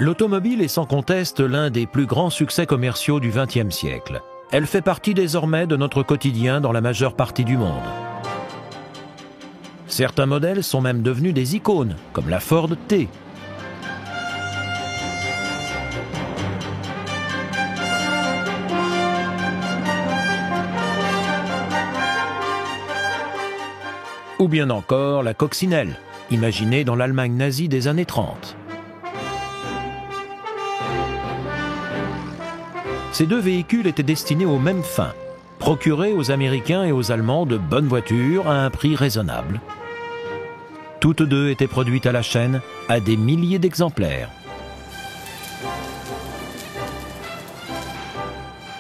L'automobile est sans conteste l'un des plus grands succès commerciaux du XXe siècle. Elle fait partie désormais de notre quotidien dans la majeure partie du monde. Certains modèles sont même devenus des icônes, comme la Ford T. Ou bien encore la coccinelle, imaginée dans l'Allemagne nazie des années 30. Ces deux véhicules étaient destinés aux mêmes fins, procurer aux Américains et aux Allemands de bonnes voitures à un prix raisonnable. Toutes deux étaient produites à la chaîne à des milliers d'exemplaires.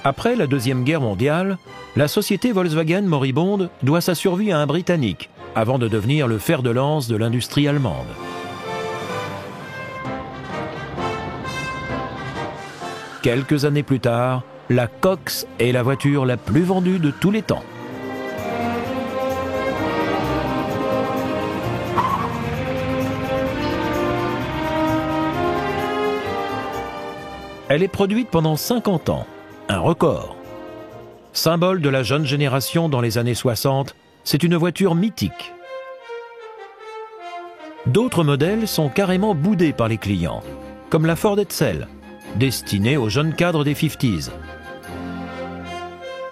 Après la Deuxième Guerre mondiale, la société Volkswagen moribonde doit sa survie à un Britannique, avant de devenir le fer de lance de l'industrie allemande. Quelques années plus tard, la Cox est la voiture la plus vendue de tous les temps. Elle est produite pendant 50 ans, un record. Symbole de la jeune génération dans les années 60, c'est une voiture mythique. D'autres modèles sont carrément boudés par les clients, comme la Ford Edsel, destinée aux jeunes cadres des 50s.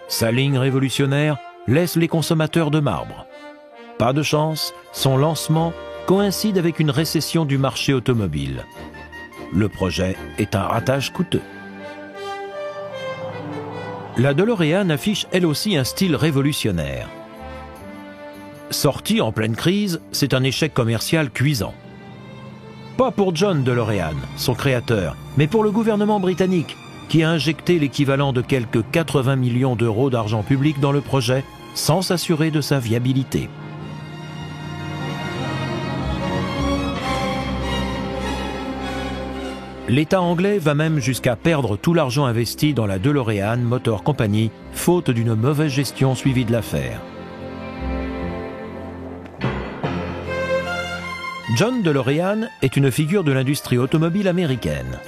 Sa ligne révolutionnaire laisse les consommateurs de marbre. Pas de chance, son lancement coïncide avec une récession du marché automobile. Le projet est un ratage coûteux. La DeLorean affiche elle aussi un style révolutionnaire. Sortie en pleine crise, c'est un échec commercial cuisant. Pas pour John DeLorean, son créateur, mais pour le gouvernement britannique, qui a injecté l'équivalent de quelques 80 millions d'euros d'argent public dans le projet, sans s'assurer de sa viabilité. L'État anglais va même jusqu'à perdre tout l'argent investi dans la DeLorean Motor Company, faute d'une mauvaise gestion suivie de l'affaire. John DeLorean est une figure de l'industrie automobile américaine.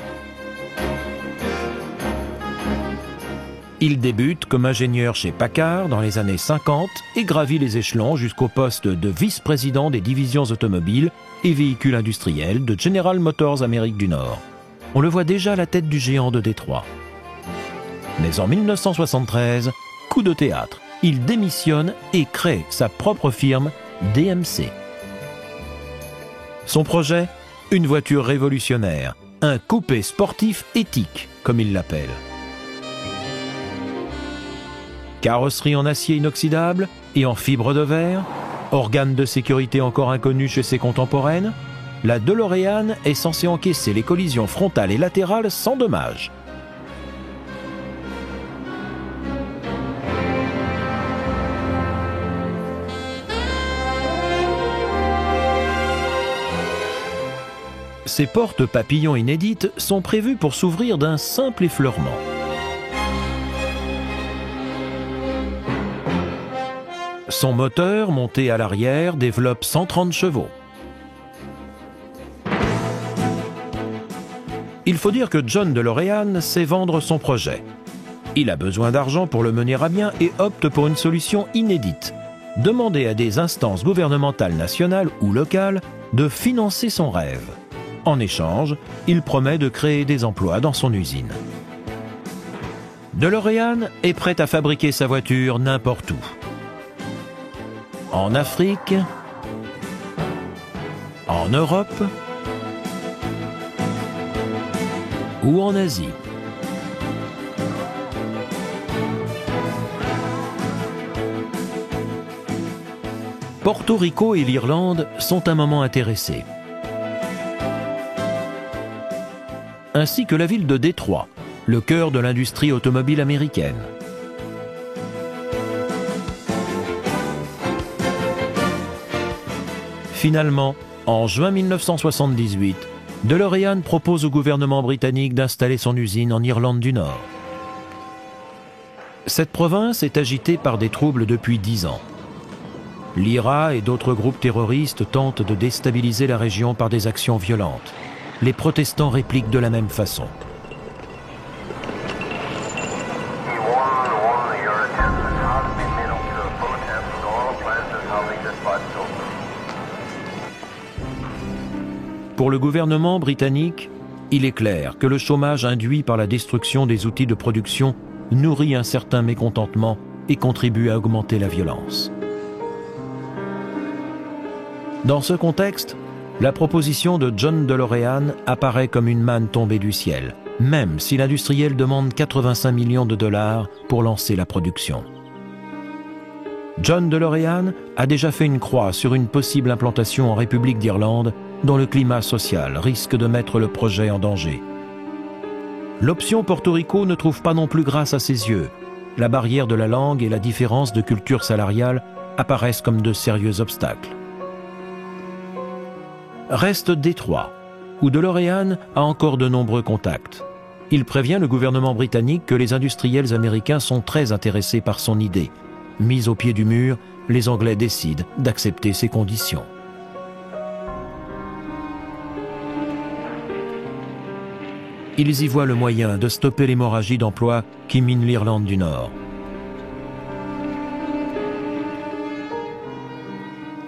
Il débute comme ingénieur chez Packard dans les années 50 et gravit les échelons jusqu'au poste de vice-président des divisions automobiles et véhicules industriels de General Motors Amérique du Nord. On le voit déjà à la tête du géant de Détroit. Mais en 1973, coup de théâtre, il démissionne et crée sa propre firme DMC. Son projet, une voiture révolutionnaire, un coupé sportif éthique, comme il l'appelle. Carrosserie en acier inoxydable et en fibre de verre, organe de sécurité encore inconnu chez ses contemporaines, la DeLorean est censée encaisser les collisions frontales et latérales sans dommage. Ces portes papillons inédites sont prévues pour s'ouvrir d'un simple effleurement. Son moteur, monté à l'arrière, développe 130 chevaux. Il faut dire que John DeLorean sait vendre son projet. Il a besoin d'argent pour le mener à bien et opte pour une solution inédite. Demander à des instances gouvernementales nationales ou locales de financer son rêve. En échange, il promet de créer des emplois dans son usine. DeLorean est prêt à fabriquer sa voiture n'importe où. En Afrique, en Europe ou en Asie. Porto Rico et l'Irlande sont un moment intéressés. Ainsi que la ville de Détroit, le cœur de l'industrie automobile américaine. Finalement, en juin 1978, DeLorean propose au gouvernement britannique d'installer son usine en Irlande du Nord. Cette province est agitée par des troubles depuis 10 ans. L'IRA et d'autres groupes terroristes tentent de déstabiliser la région par des actions violentes. les protestants répliquent de la même façon. Pour le gouvernement britannique, il est clair que le chômage induit par la destruction des outils de production nourrit un certain mécontentement et contribue à augmenter la violence. Dans ce contexte, la proposition de John DeLorean apparaît comme une manne tombée du ciel, même si l'industriel demande 85 millions de dollars pour lancer la production. John DeLorean a déjà fait une croix sur une possible implantation en République d'Irlande dont le climat social risque de mettre le projet en danger. L'option Porto Rico ne trouve pas non plus grâce à ses yeux. La barrière de la langue et la différence de culture salariale apparaissent comme de sérieux obstacles. Reste Détroit, où DeLorean a encore de nombreux contacts. Il prévient le gouvernement britannique que les industriels américains sont très intéressés par son idée. Mis au pied du mur, les Anglais décident d'accepter ses conditions. Ils y voient le moyen de stopper l'hémorragie d'emplois qui mine l'Irlande du Nord.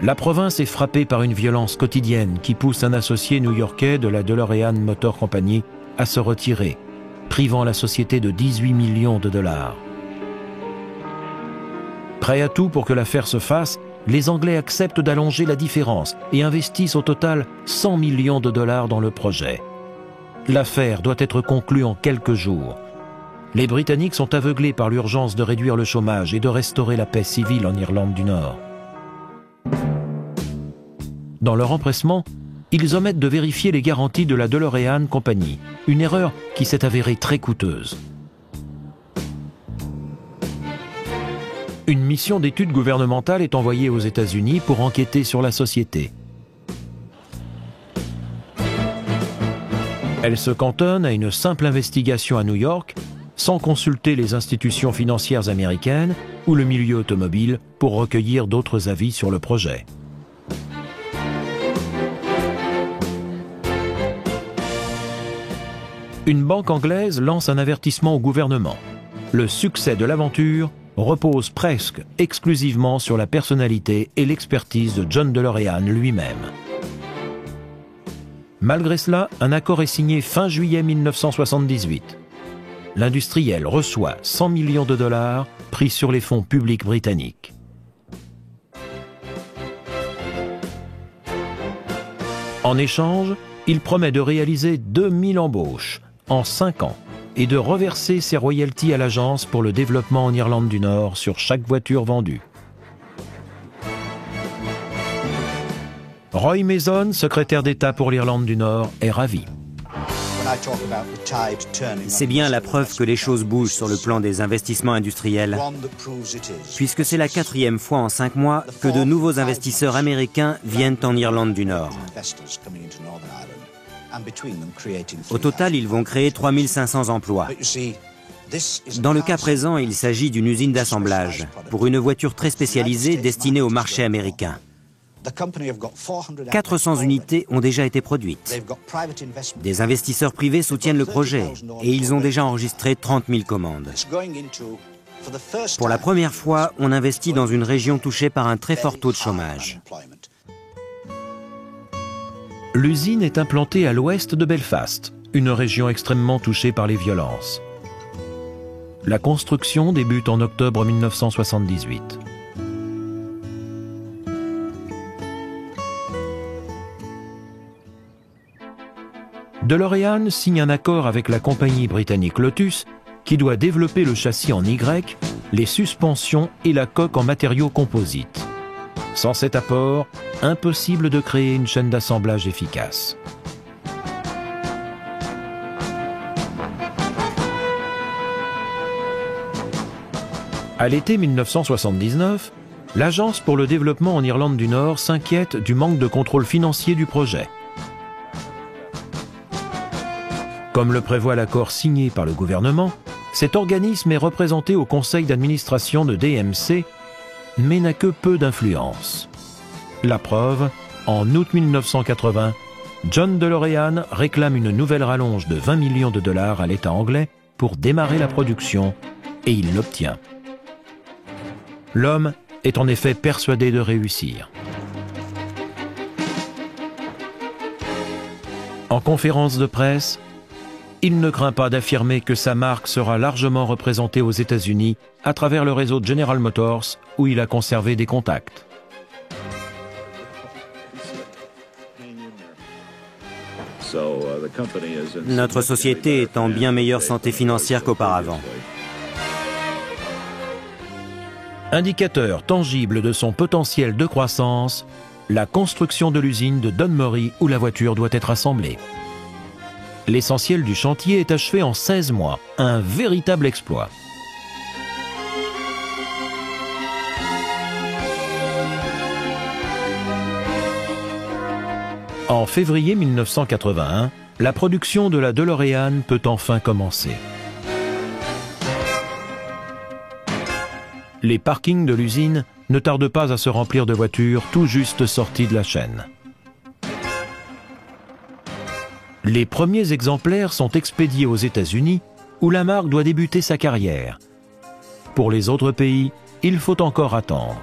La province est frappée par une violence quotidienne qui pousse un associé new-yorkais de la DeLorean Motor Company à se retirer, privant la société de 18 millions de dollars. Prêts à tout pour que l'affaire se fasse, les Anglais acceptent d'allonger la différence et investissent au total 100 millions de dollars dans le projet. L'affaire doit être conclue en quelques jours. Les Britanniques sont aveuglés par l'urgence de réduire le chômage et de restaurer la paix civile en Irlande du Nord. Dans leur empressement, ils omettent de vérifier les garanties de la DeLorean Company, une erreur qui s'est avérée très coûteuse. Une mission d'étude gouvernementale est envoyée aux États-Unis pour enquêter sur la société. Elle se cantonne à une simple investigation à New York, sans consulter les institutions financières américaines ou le milieu automobile pour recueillir d'autres avis sur le projet. Une banque anglaise lance un avertissement au gouvernement. Le succès de l'aventure repose presque exclusivement sur la personnalité et l'expertise de John DeLorean lui-même. Malgré cela, un accord est signé fin juillet 1978. L'industriel reçoit 100 millions de dollars pris sur les fonds publics britanniques. En échange, il promet de réaliser 2000 embauches en 5 ans et de reverser ses royalties à l'agence pour le développement en Irlande du Nord sur chaque voiture vendue. Roy Mason, secrétaire d'État pour l'Irlande du Nord, est ravi. C'est bien la preuve que les choses bougent sur le plan des investissements industriels, puisque c'est la 4e fois en 5 mois que de nouveaux investisseurs américains viennent en Irlande du Nord. Au total, ils vont créer 3500 emplois. Dans le cas présent, il s'agit d'une usine d'assemblage pour une voiture très spécialisée destinée au marché américain. 400 unités ont déjà été produites. Des investisseurs privés soutiennent le projet et ils ont déjà enregistré 30 000 commandes. Pour la première fois, on investit dans une région touchée par un très fort taux de chômage. L'usine est implantée à l'ouest de Belfast, une région extrêmement touchée par les violences. La construction débute en octobre 1978. DeLorean signe un accord avec la compagnie britannique Lotus qui doit développer le châssis en Y, les suspensions et la coque en matériaux composites. Sans cet apport, impossible de créer une chaîne d'assemblage efficace. À l'été 1979, l'Agence pour le développement en Irlande du Nord s'inquiète du manque de contrôle financier du projet. Comme le prévoit l'accord signé par le gouvernement, cet organisme est représenté au conseil d'administration de DMC, mais n'a que peu d'influence. La preuve, en août 1980, John DeLorean réclame une nouvelle rallonge de 20 millions de dollars à l'État anglais pour démarrer la production, et il l'obtient. L'homme est en effet persuadé de réussir. En conférence de presse, il ne craint pas d'affirmer que sa marque sera largement représentée aux États-Unis à travers le réseau de General Motors, où il a conservé des contacts. Notre société est en bien meilleure santé financière qu'auparavant. Indicateur tangible de son potentiel de croissance, la construction de l'usine de Dunmorey où la voiture doit être assemblée. L'essentiel du chantier est achevé en 16 mois, un véritable exploit. En février 1981, la production de la DeLorean peut enfin commencer. Les parkings de l'usine ne tardent pas à se remplir de voitures tout juste sorties de la chaîne. Les premiers exemplaires sont expédiés aux États-Unis, où la marque doit débuter sa carrière. Pour les autres pays, il faut encore attendre.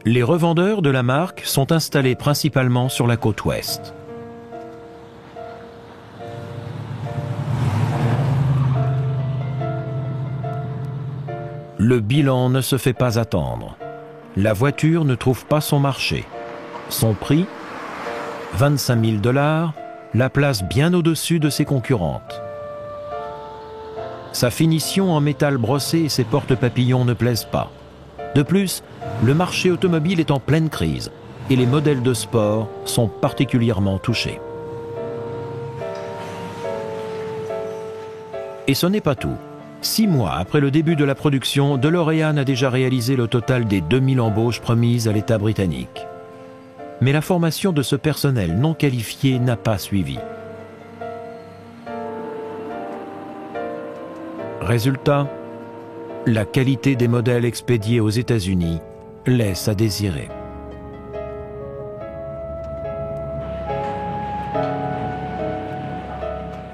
Les revendeurs de la marque sont installés principalement sur la côte ouest. Le bilan ne se fait pas attendre. La voiture ne trouve pas son marché. Son prix, 25 000 $, la place bien au-dessus de ses concurrentes. Sa finition en métal brossé et ses porte-papillons ne plaisent pas. De plus, le marché automobile est en pleine crise et les modèles de sport sont particulièrement touchés. Et ce n'est pas tout. 6 mois après le début de la production, DeLorean a déjà réalisé le total des 2000 embauches promises à l'État britannique. Mais la formation de ce personnel non qualifié n'a pas suivi. Résultat, la qualité des modèles expédiés aux États-Unis laisse à désirer.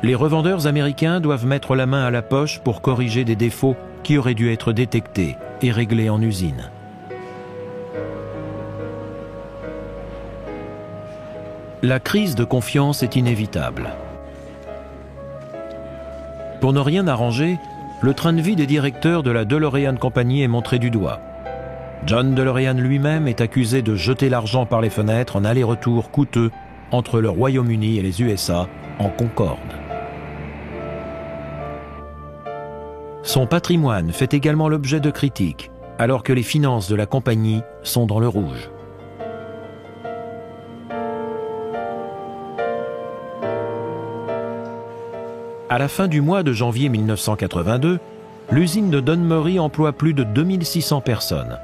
Les revendeurs américains doivent mettre la main à la poche pour corriger des défauts qui auraient dû être détectés et réglés en usine. La crise de confiance est inévitable. Pour ne rien arranger, le train de vie des directeurs de la DeLorean Company est montré du doigt. John DeLorean lui-même est accusé de jeter l'argent par les fenêtres en aller-retour coûteux entre le Royaume-Uni et les USA en Concorde. Son patrimoine fait également l'objet de critiques, alors que les finances de la compagnie sont dans le rouge. À la fin du mois de janvier 1982, l'usine de Dunmorey emploie plus de 2600 personnes.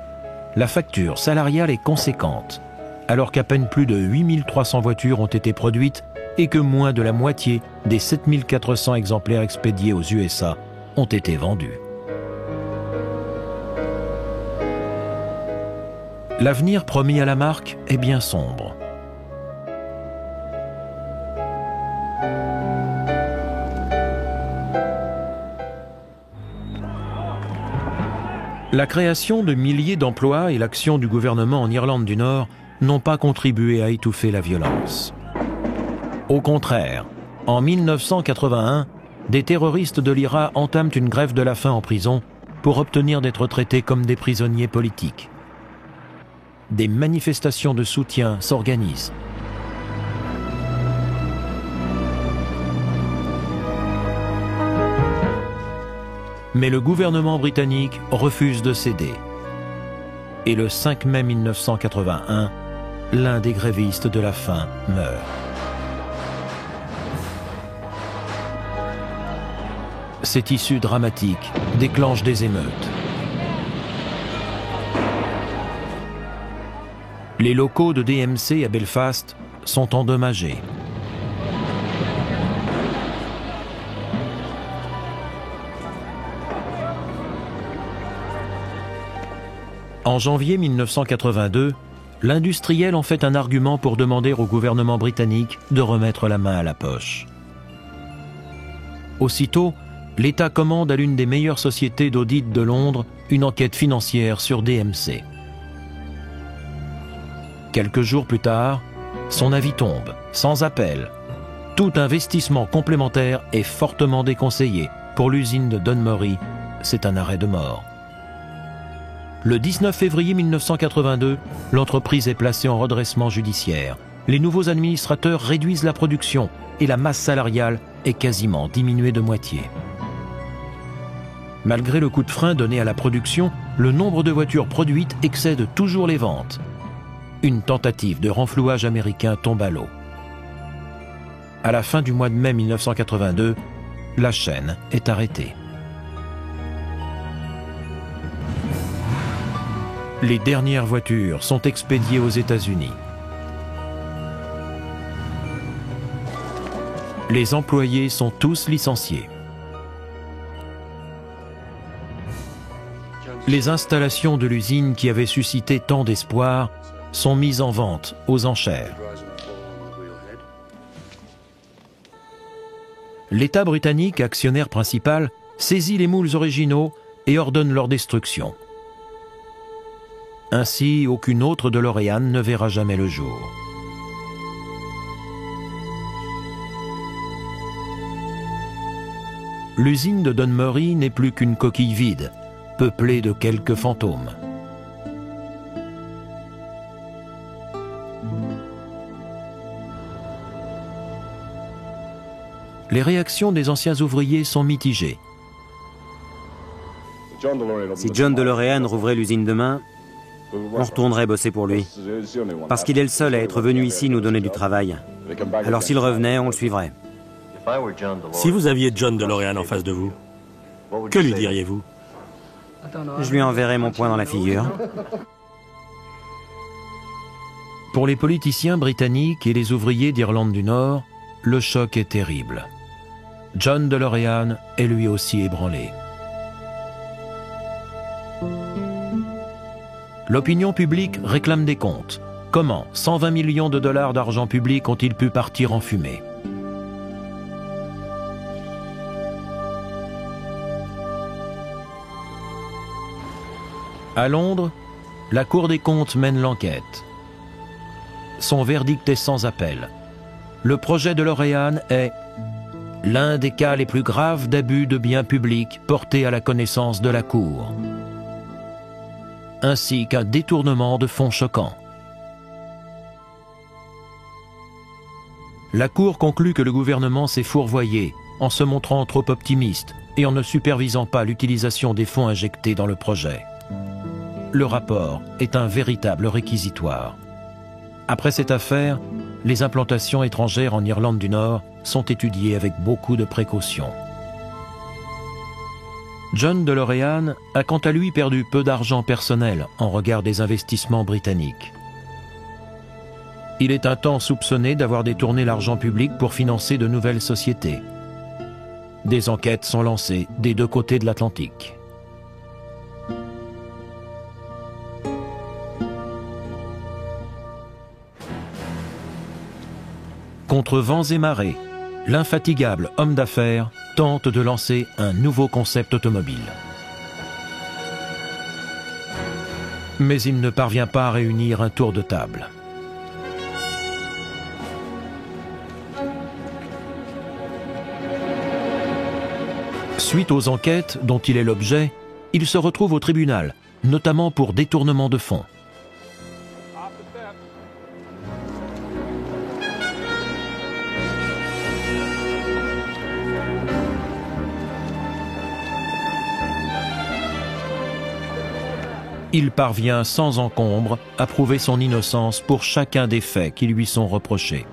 La facture salariale est conséquente, alors qu'à peine plus de 8300 voitures ont été produites et que moins de la moitié des 7400 exemplaires expédiés aux USA ont été vendus. L'avenir promis à la marque est bien sombre. La création de milliers d'emplois et l'action du gouvernement en Irlande du Nord n'ont pas contribué à étouffer la violence. Au contraire, en 1981, des terroristes de l'IRA entament une grève de la faim en prison pour obtenir d'être traités comme des prisonniers politiques. Des manifestations de soutien s'organisent. Mais le gouvernement britannique refuse de céder. Et le 5 mai 1981, l'un des grévistes de la faim meurt. Cette issue dramatique déclenche des émeutes. Les locaux de DMC à Belfast sont endommagés. En janvier 1982, l'industriel en fait un argument pour demander au gouvernement britannique de remettre la main à la poche. Aussitôt, l'État commande à l'une des meilleures sociétés d'audit de Londres une enquête financière sur DMC. Quelques jours plus tard, son avis tombe, sans appel. Tout investissement complémentaire est fortement déconseillé. Pour l'usine de Dunmurry, c'est un arrêt de mort. Le 19 février 1982, l'entreprise est placée en redressement judiciaire. Les nouveaux administrateurs réduisent la production et la masse salariale est quasiment diminuée de moitié. Malgré le coup de frein donné à la production, le nombre de voitures produites excède toujours les ventes. Une tentative de renflouage américain tombe à l'eau. À la fin du mois de mai 1982, la chaîne est arrêtée. Les dernières voitures sont expédiées aux États-Unis. Les employés sont tous licenciés. Les installations de l'usine qui avaient suscité tant d'espoir sont mises en vente aux enchères. L'État britannique, actionnaire principal, saisit les moules originaux et ordonne leur destruction. Ainsi, aucune autre DeLorean ne verra jamais le jour. L'usine de Dunmurry n'est plus qu'une coquille vide, peuplée de quelques fantômes. Les réactions des anciens ouvriers sont mitigées. Si John DeLorean rouvrait l'usine demain, on retournerait bosser pour lui. Parce qu'il est le seul à être venu ici nous donner du travail. Alors s'il revenait, on le suivrait. Si vous aviez John DeLorean en face de vous, que lui diriez-vous? Je lui enverrais mon poing dans la figure. Pour les politiciens britanniques et les ouvriers d'Irlande du Nord, le choc est terrible. John DeLorean est lui aussi ébranlé. L'opinion publique réclame des comptes. Comment 120 millions de dollars d'argent public ont-ils pu partir en fumée? À Londres, la Cour des comptes mène l'enquête. Son verdict est sans appel. Le projet DeLorean est l'un des cas les plus graves d'abus de biens publics portés à la connaissance de la Cour, ainsi qu'un détournement de fonds choquant. La Cour conclut que le gouvernement s'est fourvoyé en se montrant trop optimiste et en ne supervisant pas l'utilisation des fonds injectés dans le projet. Le rapport est un véritable réquisitoire. Après cette affaire, les implantations étrangères en Irlande du Nord sont étudiées avec beaucoup de précautions. John DeLorean a quant à lui perdu peu d'argent personnel en regard des investissements britanniques. Il est un temps soupçonné d'avoir détourné l'argent public pour financer de nouvelles sociétés. Des enquêtes sont lancées des deux côtés de l'Atlantique. Contre vents et marées, l'infatigable homme d'affaires tente de lancer un nouveau concept automobile. Mais il ne parvient pas à réunir un tour de table. Suite aux enquêtes dont il est l'objet, il se retrouve au tribunal, notamment pour détournement de fonds. Il parvient sans encombre à prouver son innocence pour chacun des faits qui lui sont reprochés.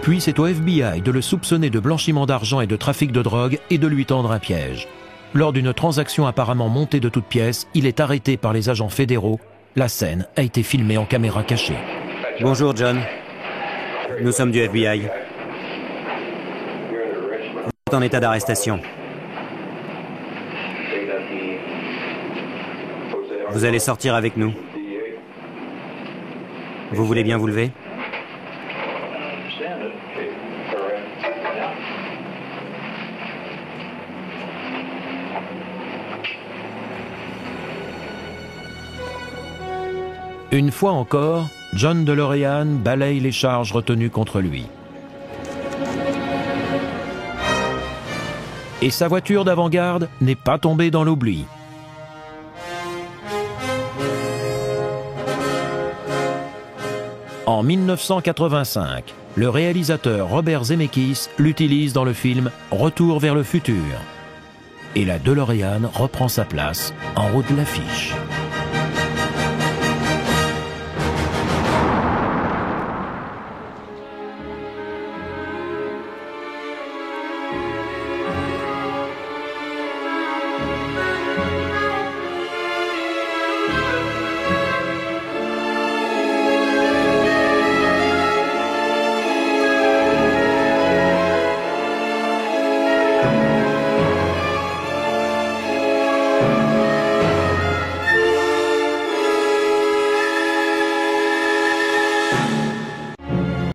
Puis c'est au FBI de le soupçonner de blanchiment d'argent et de trafic de drogue et de lui tendre un piège. Lors d'une transaction apparemment montée de toutes pièces, il est arrêté par les agents fédéraux. La scène a été filmée en caméra cachée. Bonjour John. Nous sommes du FBI. est en état d'arrestation. Vous allez sortir avec nous. Vous voulez bien vous lever? Une fois encore, John DeLorean balaye les charges retenues contre lui. Et sa voiture d'avant-garde n'est pas tombée dans l'oubli. En 1985, le réalisateur Robert Zemeckis l'utilise dans le film Retour vers le futur. Et la DeLorean reprend sa place en haut de l'affiche.